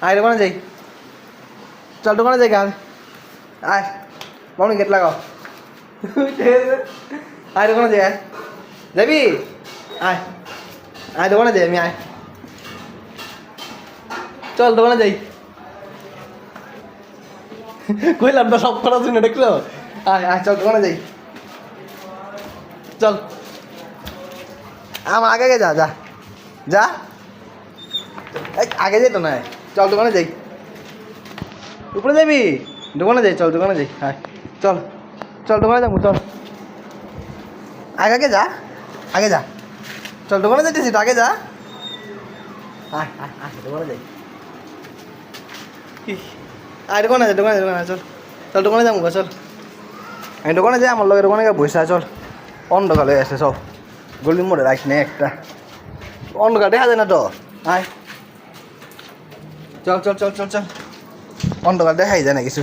আয় দোকানে যাই চল দোকানে যাই গান আয় মামনি গেট লাগাও আয় দোকানে যাই আয় যাবি আয় আয় দোকানে যাই আমি আয় চল দোকানে যাই কইলাম তো সব কথা শুনে দেখলো আয় আয় চল দোকানে যাই চল আমার আগে আগে যা যা যা আগে যেত না চল দোকানে যাই উপরে যাবি দোকানে যাই চল দোকানে যাই হ্যাঁ চল চল দোকানে যাবো চল আগে আগে যা আগে যা চল দোকানে যাইতেছি তো আগে যা আয় আয় আয় দোকানে যাই আয় দোকানে যাই দোকানে দোকানে চল চল দোকানে যাবো চল আমি দোকানে যাই আমার লগে দোকানে গিয়ে বসে চল অন্ধকার হয়ে আসছে সব গলির মোড়ে রাখিস না একটা অন্ধকার দেখা যায় না তো আয় চল চল চল চল চল অন্ধকার দেখাই যায় না কিছু